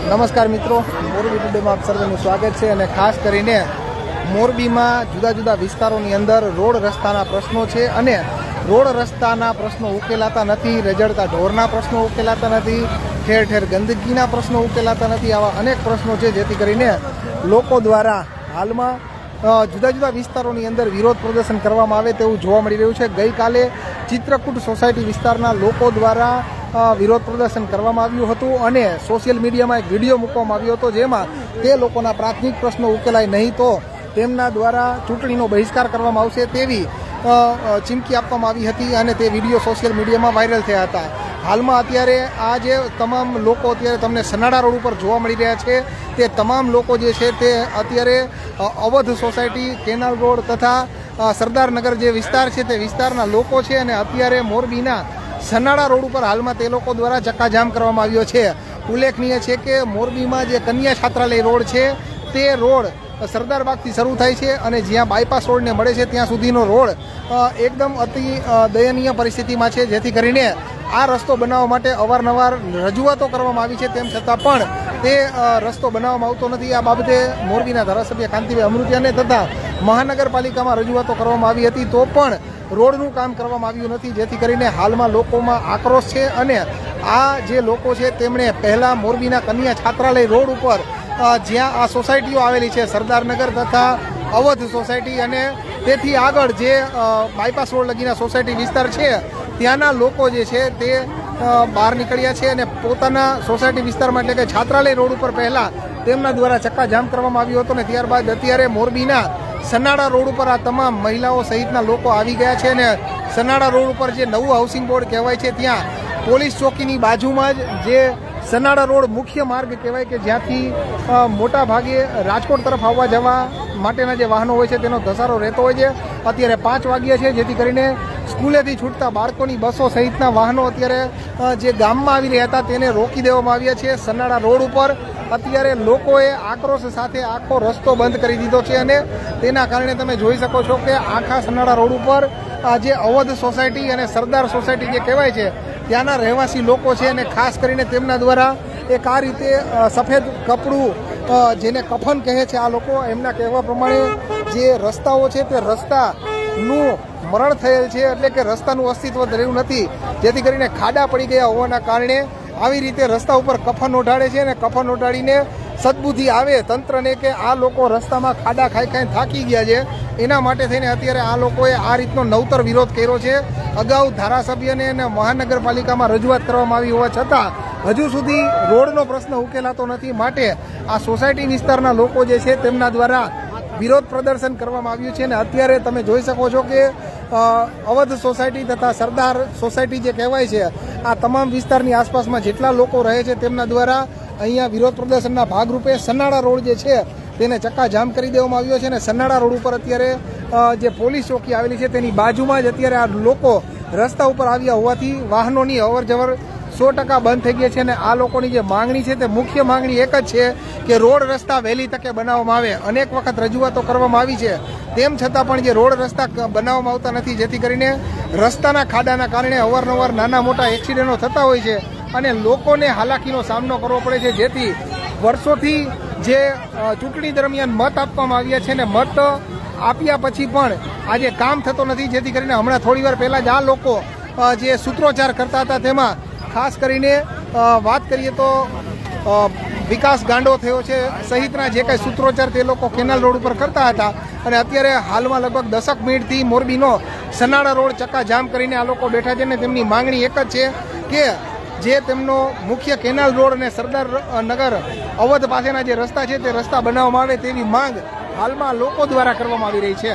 નમસ્કાર મિત્રો, મોરબી ટુડેમાં આપ સર્વેનું સ્વાગત છે. અને ખાસ કરીને મોરબીમાં જુદા જુદા વિસ્તારોની અંદર રોડ રસ્તાના પ્રશ્નો છે અને રોડ રસ્તાના પ્રશ્નો ઉકેલાતા નથી. રજડતા ઢોરના પ્રશ્નો ઉકેલાતા નથી, ઠેર ઠેર ગંદકીના પ્રશ્નો ઉકેલાતા નથી. આવા અનેક પ્રશ્નો છે જેથી કરીને લોકો દ્વારા હાલમાં જુદા જુદા વિસ્તારોની અંદર વિરોધ પ્રદર્શન કરવામાં આવે તેવું જોવા મળી રહ્યું છે. ગઈકાલે ચિત્રકૂટ સોસાયટી વિસ્તારના લોકો દ્વારા વિરોધ પ્રદર્શન કરવામાં આવ્યું હતું અને સોશિયલ મીડિયામાં એક વિડીયો મૂકવામાં આવ્યો હતો, જેમાં તે લોકોના પ્રાથમિક પ્રશ્નો ઉકેલાય નહીં તો તેમના દ્વારા ચૂંટણીનો બહિષ્કાર કરવામાં આવશે તેવી ચીમકી આપવામાં આવી હતી અને તે વિડીયો સોશિયલ મીડિયામાં વાયરલ થયા હતા. હાલમાં અત્યારે આ જે તમામ લોકો અત્યારે તમને સનાડા રોડ ઉપર જોવા મળી રહ્યા છે, તે તમામ લોકો જે છે તે અત્યારે અવધ સોસાયટી, કેનાલ રોડ તથા સરદારનગર જે વિસ્તાર છે તે વિસ્તારના લોકો છે અને અત્યારે મોરબીના સનાડા રોડ ઉપર હાલમાં તે લોકો દ્વારા ચક્કાજામ કરવામાં આવ્યો છે. ઉલ્લેખનીય છે કે મોરબીમાં જે કન્યા છાત્રાલય રોડ છે તે રોડ સરદારબાગથી શરૂ થાય છે અને જ્યાં બાયપાસ રોડને મળે છે ત્યાં સુધીનો રોડ એકદમ અતિ દયનીય પરિસ્થિતિમાં છે, જેથી કરીને આ રસ્તો બનાવવા માટે અવારનવાર રજૂઆતો કરવામાં આવી છે, તેમ છતાં પણ તે રસ્તો બનાવવામાં આવતો નથી. આ બાબતે મોરબીના ધારાસભ્ય કાંતિભાઈ અમૃતિયાને તથા મહાનગરપાલિકામાં રજૂઆતો કરવામાં આવી હતી તો પણ રોડનું કામ કરવામાં આવ્યું નથી, જેથી કરીને હાલમાં લોકોમાં આક્રોશ છે. અને આ જે લોકો છે તેમણે પહેલાં મોરબીના કન્યા છાત્રાલય રોડ ઉપર જ્યાં આ સોસાયટીઓ આવેલી છે, સરદારનગર તથા અવધ સોસાયટી અને તેથી આગળ જે બાયપાસ રોડ લગીના સોસાયટી વિસ્તાર છે ત્યાંના લોકો જે છે તે બહાર નીકળ્યા છે અને પોતાના સોસાયટી વિસ્તારમાં એટલે કે છાત્રાલય રોડ ઉપર પહેલાં તેમના દ્વારા ચક્કાજામ કરવામાં આવ્યો હતો ને ત્યારબાદ અત્યારે મોરબીના સનાડા રોડ ઉપર આ તમામ મહિલાઓ સહિતના લોકો આવી ગયા છે અને સનાડા રોડ ઉપર જે નવું હાઉસિંગ બોર્ડ કહેવાય છે ત્યાં પોલીસ ચોકીની બાજુમાં જ જે સનાડા રોડ મુખ્ય માર્ગ કહેવાય કે જ્યાંથી મોટા ભાગે રાજકોટ તરફ આવવા જવા માટેના જે વાહનો હોય છે તેનો ધસારો રહેતો હોય છે. અત્યારે 5 વાગ્યા છે, જેથી કરીને સ્કૂલેથી છૂટતા બાળકોની બસો સહિતના વાહનો અત્યારે જે ગામમાં આવી રહ્યા હતા તેને રોકી દેવામાં આવ્યા છે. સનાડા રોડ ઉપર અત્યારે લોકોએ આક્રોશ સાથે આખો રસ્તો બંધ કરી દીધો છે અને તેના કારણે તમે જોઈ શકો છો કે આખા સનાડા રોડ ઉપર જે અવધ સોસાયટી અને સરદાર સોસાયટી જે કહેવાય છે ત્યાંના રહેવાસી લોકો છે અને ખાસ કરીને તેમના દ્વારા એક આ રીતે સફેદ કપડું જેને કફન કહે છે આ લોકો, એમના કહેવા પ્રમાણે જે રસ્તાઓ છે તે રસ્તાનું મરણ થયેલ છે, એટલે કે રસ્તાનું અસ્તિત્વ રહ્યું નથી, જેથી કરીને ખાડા પડી ગયા હોવાના કારણે આવી રીતે રસ્તા ઉપર કફન ઓઢાડે છે અને કફન ઓઢાડીને સદબુદ્ધિ આવે તંત્રને કે આ લોકો રસ્તામાં ખાડા ખાઈ થાકી ગયા છે, એના માટે થઈને અત્યારે આ લોકોએ આ રીતનો નવતર વિરોધ કર્યો છે. અગાઉ ધારાસભ્યને અને મહાનગરપાલિકામાં રજૂઆત કરવામાં આવી હોવા છતાં હજુ સુધી રોડનો પ્રશ્ન ઉકેલાતો નથી. માટે આ સોસાયટી વિસ્તારના લોકો જે છે તેમના દ્વારા વિરોધ પ્રદર્શન કરવામાં આવ્યું છે અને અત્યારે તમે જોઈ શકો છો કે અવધ સોસાયટી તથા સરદાર સોસાયટી જે કહેવાય છે આ તમામ વિસ્તારની આસપાસમાં જેટલા લોકો રહે છે તેમના દ્વારા અહીંયા વિરોધ પ્રદર્શનના ભાગરૂપે સનાડા રોડ જે છે તેને ચક્કાજામ કરી દેવામાં આવ્યો છે અને સનાડા રોડ ઉપર અત્યારે જે પોલીસ ચોકી આવેલી છે તેની બાજુમાં જ અત્યારે આ લોકો રસ્તા ઉપર આવ્યા હોવાથી વાહનોની અવર જવર 100% બંધ થઈ ગયા છે અને આ લોકોની જે માંગણી છે તે મુખ્ય માંગણી એક જ છે કે રોડ રસ્તા વહેલી તકે બનાવવામાં આવે. અનેક વખત રજૂઆતો કરવામાં આવી છે, તેમ છતાં પણ જે રોડ રસ્તા બનાવવામાં આવતા નથી, જેથી કરીને રસ્તાના ખાડાના કારણે અવારનવાર નાના મોટા એક્સિડન્ટો થતા હોય છે અને લોકોને હાલાકીનો સામનો કરવો પડે છે. જેથી વર્ષોથી જે ચૂંટણી દરમિયાન મત આપવામાં આવ્યા છે ને મત આપ્યા પછી પણ આજે કામ થતો નથી, જેથી કરીને હમણાં થોડી વાર પહેલાં જ આ લોકો જે સૂત્રોચ્ચાર કરતા હતા તેમાં ખાસ કરીને વાત કરીએ તો વિકાસ ગાંડો થયો છે સહિતના જે કાંઈ સૂત્રોચ્ચાર તે લોકો કેનાલ રોડ ઉપર કરતા હતા અને અત્યારે હાલમાં લગભગ 10 મિનિટથી મોરબીનો સનાડા રોડ ચક્કાજામ કરીને આ લોકો બેઠા છે અને તેમની માંગણી એક જ છે કે જે તેમનો મુખ્ય કેનાલ રોડ અને સરદારનગર અવધ પાસેના જે રસ્તા છે તે રસ્તા બનાવવામાં આવે તેવી માંગ હાલમાં લોકો દ્વારા કરવામાં આવી રહી છે.